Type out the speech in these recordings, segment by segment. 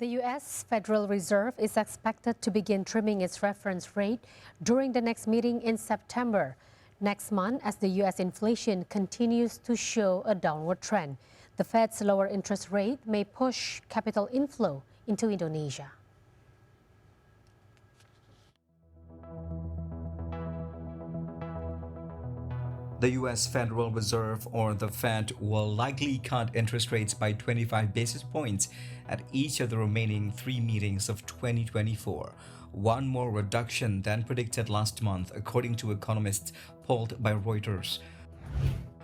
The U.S. Federal Reserve is expected to begin trimming its reference rate during the next meeting in September next month as the U.S. inflation continues to show a downward trend. The Fed's lower interest rate may push capital inflow into Indonesia. The U.S. Federal Reserve, or the Fed, will likely cut interest rates by 25 basis points at each of the remaining 3 meetings of 2024, one more reduction than predicted last month, according to economists polled by Reuters.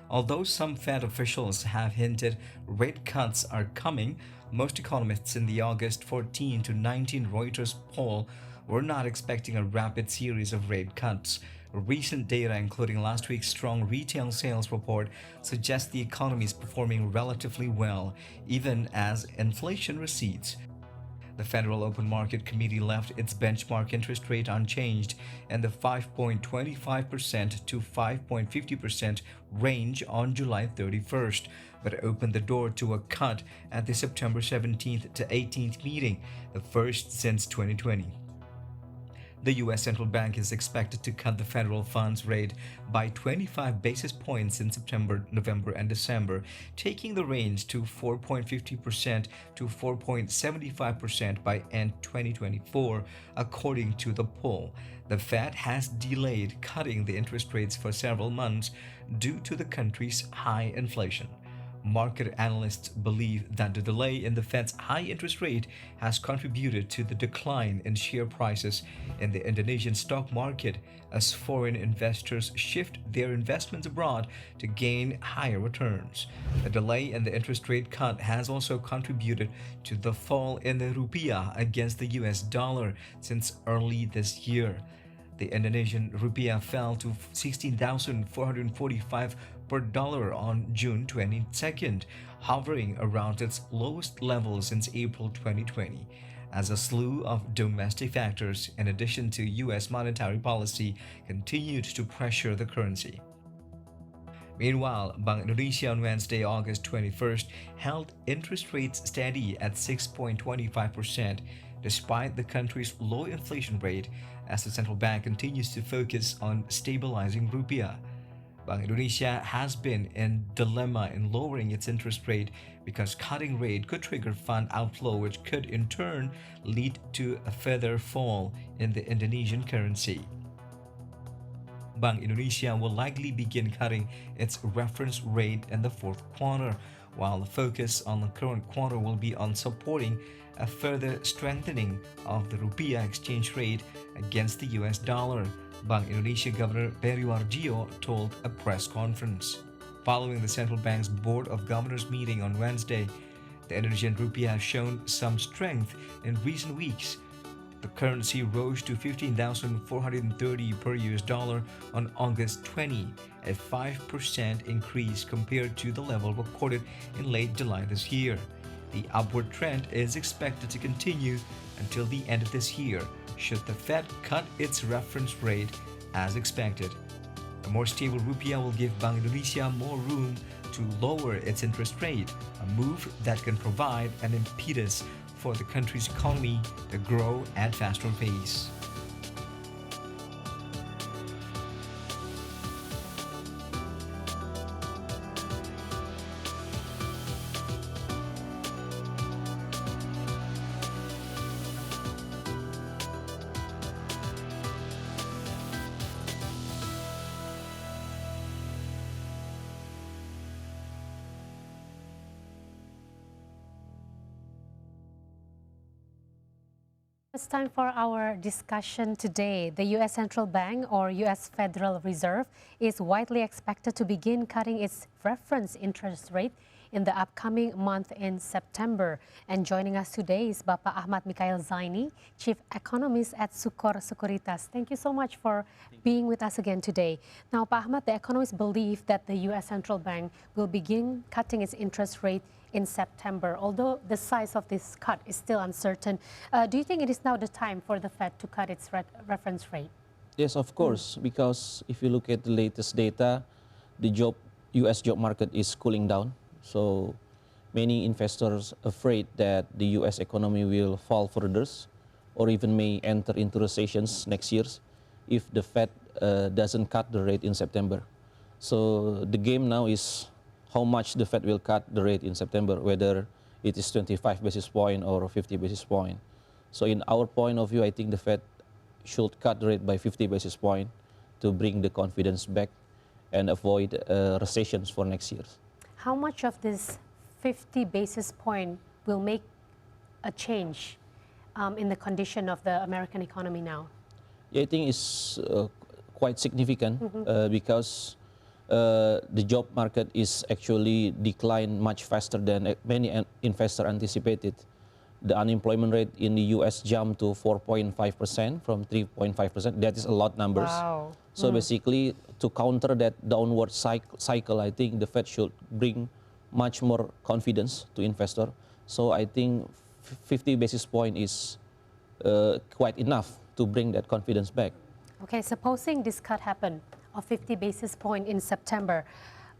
Although some Fed officials have hinted rate cuts are coming, most economists in the August 14 to 19 Reuters poll were not expecting a rapid series of rate cuts. Recent data, including last week's strong retail sales report, suggests the economy is performing relatively well, even as inflation recedes. The Federal Open Market Committee left its benchmark interest rate unchanged in the 5.25% to 5.50% range on July 31st, but opened the door to a cut at the September 17th to 18th meeting, the first since 2020. The U.S. Central Bank is expected to cut the federal funds rate by 25 basis points in September, November, and December, taking the range to 4.50% to 4.75% by end 2024, according to the poll. The Fed has delayed cutting the interest rates for several months due to the country's high inflation. Market analysts believe that the delay in the Fed's high interest rate has contributed to the decline in share prices in the Indonesian stock market as foreign investors shift their investments abroad to gain higher returns. The delay in the interest rate cut has also contributed to the fall in the rupiah against the US dollar since early this year. The Indonesian rupiah fell to 16,445 per dollar on June 22nd, hovering around its lowest level since April 2020, as a slew of domestic factors, in addition to U.S. monetary policy, continued to pressure the currency. Meanwhile, Bank Indonesia on Wednesday, August 21st, held interest rates steady at 6.25%, despite the country's low inflation rate, as the central bank continues to focus on stabilizing rupiah. Bank Indonesia has been in dilemma in lowering its interest rate because cutting rate could trigger fund outflow, which could in turn lead to a further fall in the Indonesian currency. Bank Indonesia will likely begin cutting its reference rate in the fourth quarter, while the focus on the current quarter will be on supporting a further strengthening of the rupiah exchange rate against the US dollar, Bank Indonesia Governor Peri Warjio told a press conference. Following the central bank's Board of Governors meeting on Wednesday, the Indonesian rupiah has shown some strength in recent weeks. The currency rose to 15,430 per US dollar on August 20, a 5% increase compared to the level recorded in late July this year. The upward trend is expected to continue until the end of this year, should the Fed cut its reference rate as expected. A more stable rupiah will give Bank Indonesia more room to lower its interest rate, a move that can provide an impetus for the country's economy to grow at faster pace. It's time for our discussion today. The U.S. Central Bank, or U.S. Federal Reserve, is widely expected to begin cutting its reference interest rate in the upcoming month in September. And joining us today is Bapak Ahmad Mikail Zaini, Chief Economist at Sucor Sekuritas. Thank you so much for being with us again today. Now, Pak Ahmad, the economists believe that the U.S. Central Bank will begin cutting its interest rate in September, although the size of this cut is still uncertain. Do you think it is now the time for the Fed to cut its reference rate? Yes, of course, because if you look at the latest data, the U.S. job market is cooling down. So many investors afraid that the U.S. economy will fall further or even may enter into recessions next year if the Fed doesn't cut the rate in September. So the game now is how much the Fed will cut the rate in September, whether it is 25 basis point or 50 basis point. So in our point of view, I think the Fed should cut the rate by 50 basis point to bring the confidence back and avoid recessions for next year. How much of this 50 basis point will make a change in the condition of the American economy now? Yeah, I think it's quite significant because the job market is actually declined much faster than many investors anticipated. The unemployment rate in the U.S. jumped to 4.5% from 3.5%. That is a lot numbers. Wow. So basically, to counter that downward cycle, I think the Fed should bring much more confidence to investor. So I think 50 basis point is quite enough to bring that confidence back. Okay, supposing this cut happen of 50 basis point in September,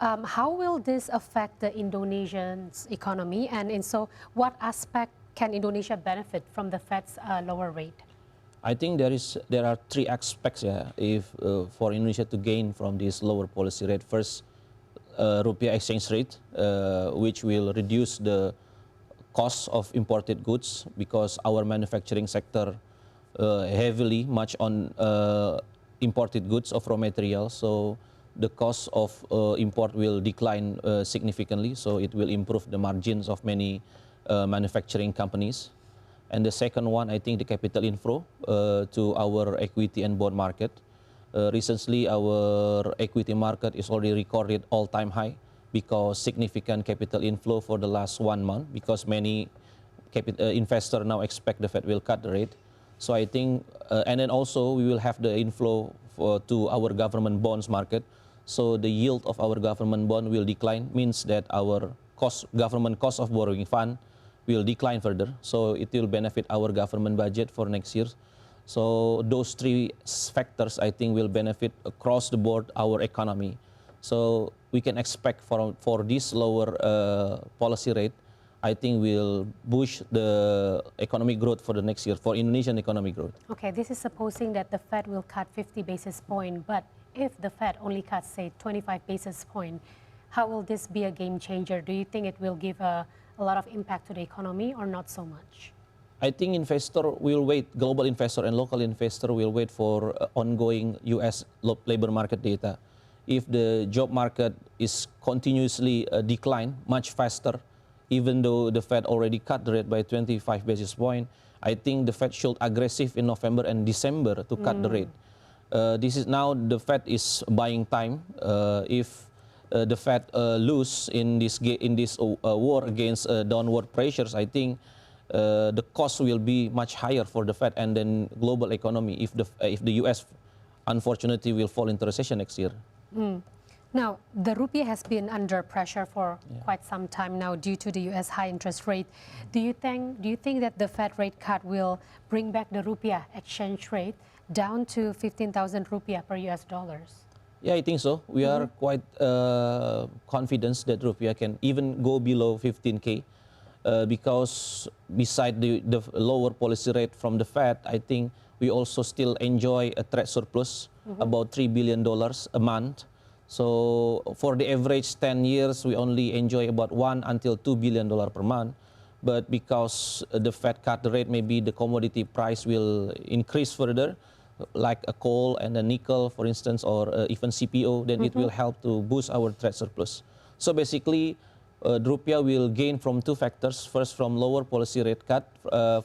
how will this affect the Indonesian's economy? And so what aspect can Indonesia benefit from the Fed's lower rate? I think there are three aspects if for Indonesia to gain from this lower policy rate. First, rupiah exchange rate, which will reduce the cost of imported goods because our manufacturing sector heavily much on imported goods of raw materials. So the cost of import will decline significantly. So it will improve the margins of many manufacturing companies. And the second one, I think the capital inflow to our equity and bond market. Recently, our equity market is already recorded all-time high because significant capital inflow for the last 1 month because many investors now expect the Fed will cut the rate. So I think, and then also we will have the inflow to our government bonds market. So the yield of our government bond will decline, means that our government cost of borrowing fund will decline further. So it will benefit our government budget for next year. So those three factors, I think, will benefit across the board our economy. So we can expect for this lower policy rate, I think will boost the economic growth for the next year, for Indonesian economic growth. Okay, this is supposing that the Fed will cut 50 basis point, but if the Fed only cuts, say, 25 basis point, how will this be a game changer? Do you think it will give a lot of impact to the economy or not so much? I think investor will wait, global investor and local investor will wait for ongoing U.S. labor market data. If the job market is continuously decline much faster, even though the Fed already cut the rate by 25 basis point, I think the Fed should aggressive in November and December to cut the rate. This is now the Fed is buying time. If the Fed lose in this war against downward pressures, I think the cost will be much higher for the Fed and then global economy if the U.S. unfortunately will fall into recession next year. Now, the rupiah has been under pressure for quite some time now due to the U.S. high interest rate. Do you think that the Fed rate cut will bring back the rupiah exchange rate down to 15,000 rupiah per US dollars? Yeah, I think so. We are quite confident that rupiah can even go below 15K because beside the lower policy rate from the Fed, I think we also still enjoy a trade surplus, about $3 billion a month. So for the average 10 years, we only enjoy about $1 until $2 billion per month. But because the Fed cut the rate, maybe the commodity price will increase further, like a coal and a nickel, for instance, or even CPO, then it will help to boost our trade surplus. So basically, the rupiah will gain from two factors. First, from lower policy rate cut,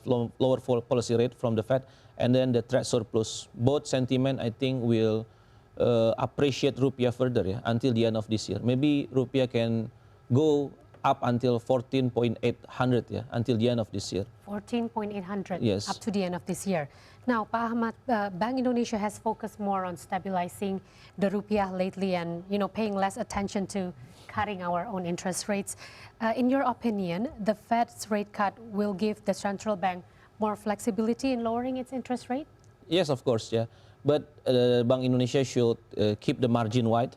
lower policy rate from the Fed, and then the trade surplus. Both sentiment, I think, will appreciate rupiah further until the end of this year. Maybe rupiah can go up until 14.800 until the end of this year. 14.800 yes. Up to the end of this year. Now, Pak Ahmad, Bank Indonesia has focused more on stabilizing the rupiah lately and paying less attention to cutting our own interest rates. In your opinion, the Fed's rate cut will give the central bank more flexibility in lowering its interest rate? Yes, of course, yeah. But Bank Indonesia should keep the margin wide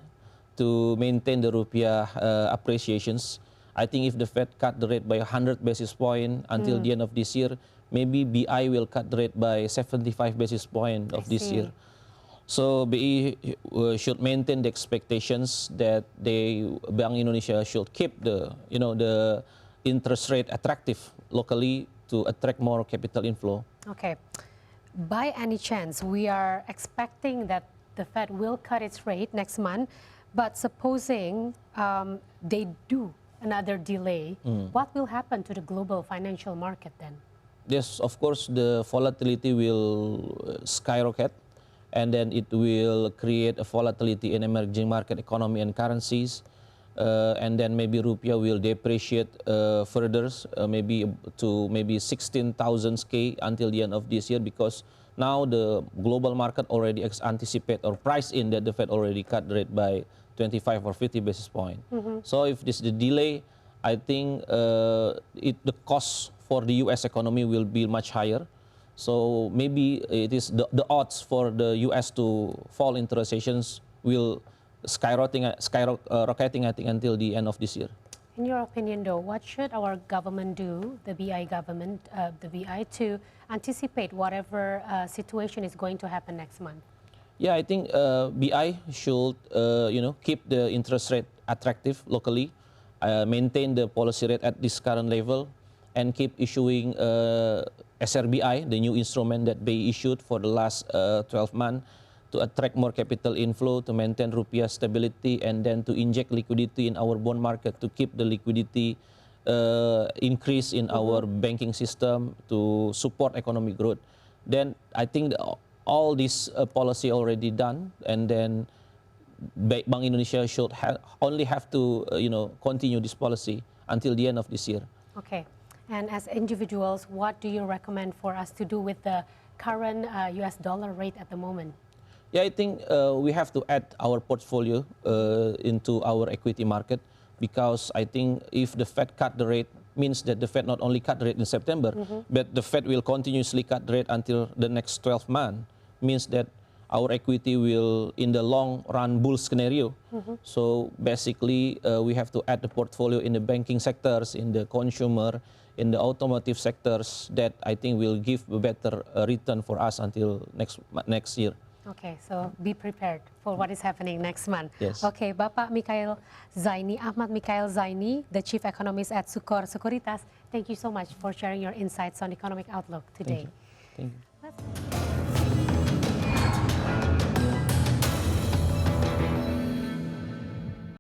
to maintain the rupiah appreciations. I think if the Fed cut the rate by 100 basis point until the end of this year, maybe BI will cut the rate by 75 basis point of this year. So BI should maintain the expectations that Bank Indonesia should keep the the interest rate attractive locally to attract more capital inflow. Okay. By any chance, we are expecting that the Fed will cut its rate next month, but supposing they do another delay, what will happen to the global financial market then? Yes, of course, the volatility will skyrocket, and then it will create a volatility in emerging market economy and currencies, and then maybe rupiah will depreciate further, maybe to maybe 16,000 K until the end of this year, because now the global market already anticipate or price in that the Fed already cut the rate by 25 or 50 basis point. So if this the delay, I think the cost for the U.S. economy will be much higher. So maybe it is the odds for the U.S. to fall into recessions will skyrocketing, I think, until the end of this year. In your opinion, though, what should our government do, the BI government, to anticipate whatever situation is going to happen next month? Yeah, I think BI should keep the interest rate attractive locally, maintain the policy rate at this current level, and keep issuing SRBI, the new instrument that they issued for the last 12 months, to attract more capital inflow, to maintain rupiah stability, and then to inject liquidity in our bond market to keep the liquidity increase in our banking system to support economic growth. Then I think all this policy already done, and then Bank Indonesia should only have to continue this policy until the end of this year. Okay. And as individuals, what do you recommend for us to do with the current US dollar rate at the moment? Yeah, I think we have to add our portfolio into our equity market, because I think if the Fed cut the rate, means that the Fed not only cut the rate in September, but the Fed will continuously cut the rate until the next 12 months, means that our equity will, in the long run bull scenario. So basically, we have to add the portfolio in the banking sectors, in the consumer, in the automotive sectors, that I think will give a better return for us until next year. Okay, so be prepared for what is happening next month. Yes. Okay, Bapak Mikail Zaini, Ahmad Mikail Zaini, the Chief Economist at Sucor Sekuritas, thank you so much for sharing your insights on economic outlook today. Thank you.